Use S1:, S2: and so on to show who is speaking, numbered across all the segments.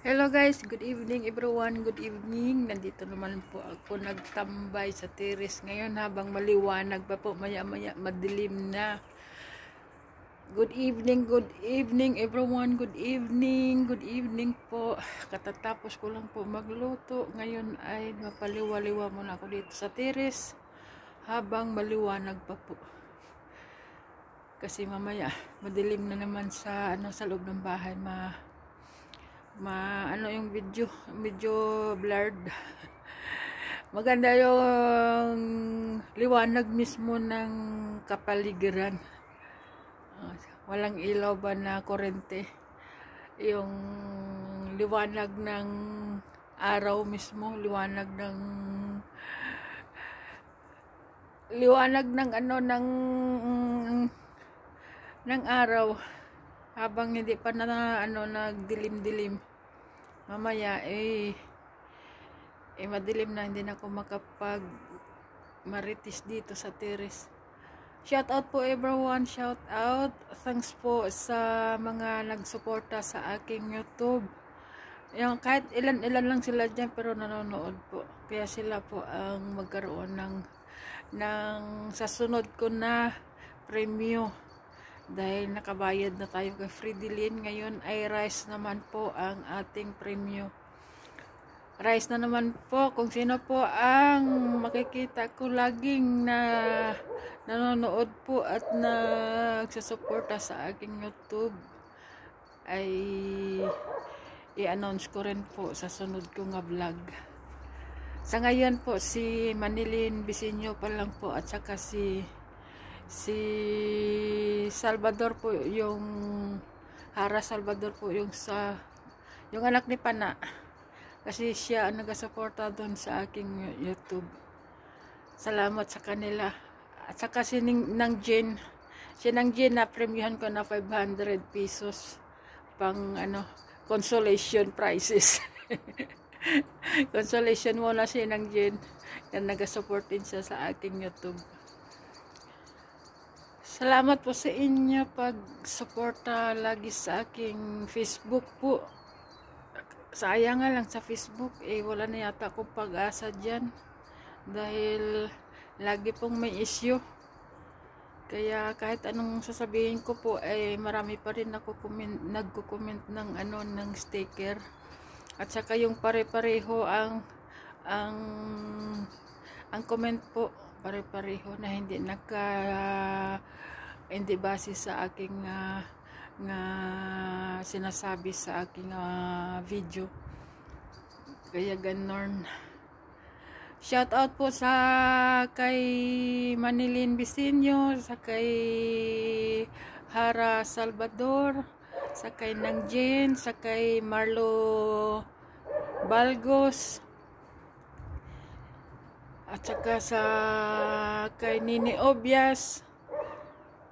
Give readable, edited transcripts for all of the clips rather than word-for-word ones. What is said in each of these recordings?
S1: Hello guys, good evening everyone, good evening. Nandito naman po ako nagtambay sa terrace ngayon habang maliwanag pa po, maya-maya madilim na. Good evening everyone, good evening po. Katatapos ko lang po magluto. Ngayon ay mapaliwa-liwa muna ako dito sa terrace habang maliwanag pa po. Kasi mamaya madilim na naman sa sa loob ng bahay, yung video blurred. Maganda yung liwanag mismo ng kapaligiran. Walang ilaw ba na kurente, yung liwanag ng araw mismo, liwanag ng araw habang hindi pa nagdilim-dilim. Mamaya madilim na, hindi na ako makapag maritis dito sa terrace. Shout out po everyone, shout out. Thanks po sa mga nagsuporta sa aking YouTube. Yung kahit ilan lang sila dyan pero nanonood po. Kaya sila po ang magkaroon ng sa sunod ko na premyo. Dahil nakabayad na tayo kay Fridilyn, ngayon ay rice naman po ang ating premyo. Rice na naman po. Kung sino po ang makikita ko laging nanonood po at nagsusuporta sa aking YouTube, ay i-announce ko rin po sa sunod ko nga vlog. Sa ngayon po, si Manilyn Bisinyo pa lang po, at saka si Salvador po, yung Hara Salvador po, yung anak ni Pana, kasi siya ang nagasuporta doon sa aking YouTube. Salamat sa kanila. At saka si Nang Jen na premiuhan ko na 500 pesos pang consolation prizes. Consolation mo na si Nang Jen, yan nagasupport din siya sa aking YouTube. Salamat po sa inyo pag-suporta lagi sa aking Facebook po. Sayang nga lang sa Facebook, wala na yata akong pag-asa dyan. Dahil lagi pong may issue. Kaya kahit anong sasabihin ko po, marami pa rin nagko-comment ng sticker. At saka yung pare-pareho ang comment po, pare-pareho na hindi base sa aking sinasabi sa aking video. Kaya ganon. Shout out po sa kay Manilyn Bisinyo, sa kay Hara Salvador, sa kay Nang Jen, sa kay Marlo Balgos, at saka sa kay Nini Obias,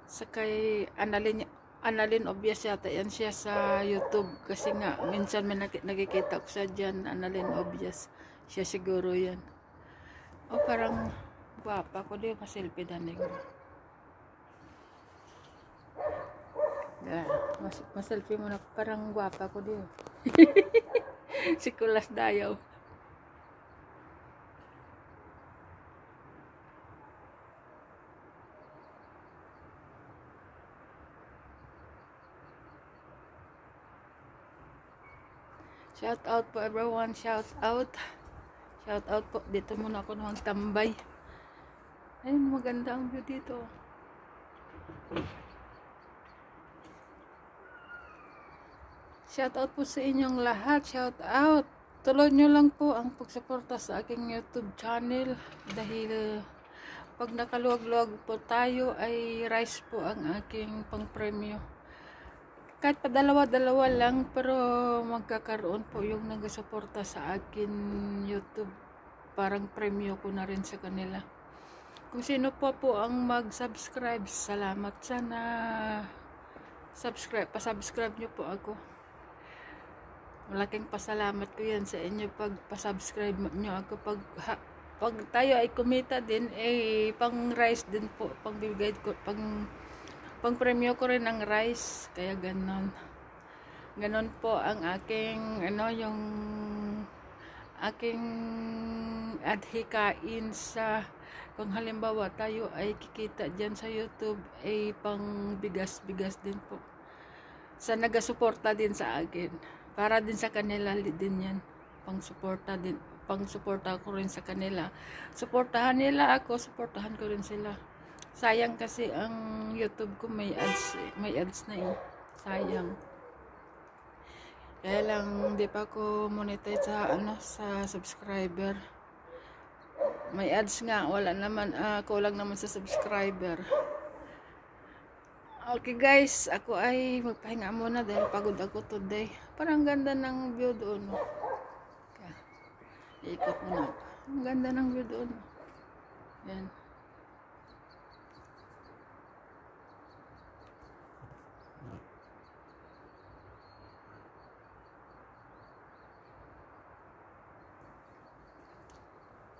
S1: sa kay Annalyn Obias, yata yan siya sa YouTube. Kasi nga minsan may nakikita ko sa dyan, Annalyn Obias, siya siguro yan. O parang guwapa ko din, maselfie danig. Maselfie mo na, parang guwapa ko din. Si Kulas Dayaw. Shout out po everyone, shout out. Shout out po. Dito muna ako tambay. Ayun, maganda ang view dito. Shout out po sa inyong lahat. Shout out. Tuloy nyo lang po ang pagsuporta sa aking YouTube channel. Dahil pag nakaluwag-luwag po tayo, ay rice po ang aking pang-premyo. Kahit pa dalawa-dalawa lang, pero magkakaroon po yung nagsuporta sa akin YouTube. Parang premyo ko na rin sa kanila. Kung sino po ang mag-subscribe, salamat. Sana pasubscribe nyo po ako. Malaking pasalamat ko yan sa inyo pag-pasubscribe nyo ako. Pag tayo ay kumita din, pang rice din po, pang premyo ko rin ang rice, kaya ganon. Ganon po ang aking, yung aking adhikain sa, kung halimbawa tayo ay kikita dyan sa YouTube, ay pang bigas-bigas din po. Sa nagasuporta din sa akin. Para din sa kanila din yan. Pang-suporta din. Pang-suporta ko rin sa kanila. Suportahan nila ako, suportahan ko rin sila. Sayang kasi ang YouTube ko may ads na eh. Sayang. Kaya lang di pa ako monetize sa subscriber. May ads nga, wala naman, kulang naman sa subscriber. Okay guys, ako ay magpahinga muna dahil pagod ako today. Parang ganda ng view doon. Ikot muna. Ang ganda ng view doon. Yan.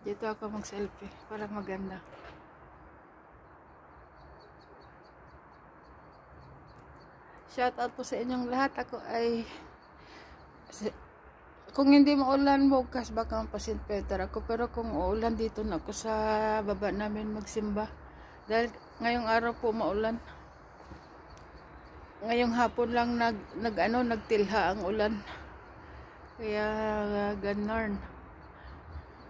S1: Dito ako mag-selfie. Parang maganda. Shout out po sa inyong lahat. Ako ay kung hindi maulan bukas baka mapasin Peter ako, pero kung uulan dito na ako sa baba namin magsimba dahil ngayong araw po maulan. Ngayong hapon lang nagtilha ang ulan. Kaya ganon.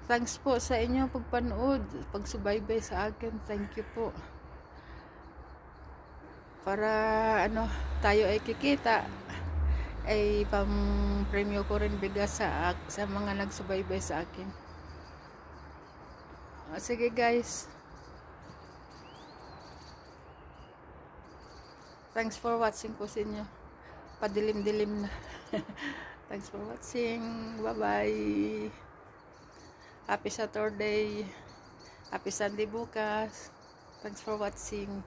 S1: Thanks po sa inyo pagpanood, pagsubaybay sa akin. Thank you po. Para tayo ay kikita, ay pang-premyo ko rin bigas sa mga nagsubaybay sa akin. Sige guys. Thanks for watching po sa inyo. Padilim-dilim na. Thanks for watching. Bye-bye. Happy Saturday. Happy Sunday bukas. Thanks for watching.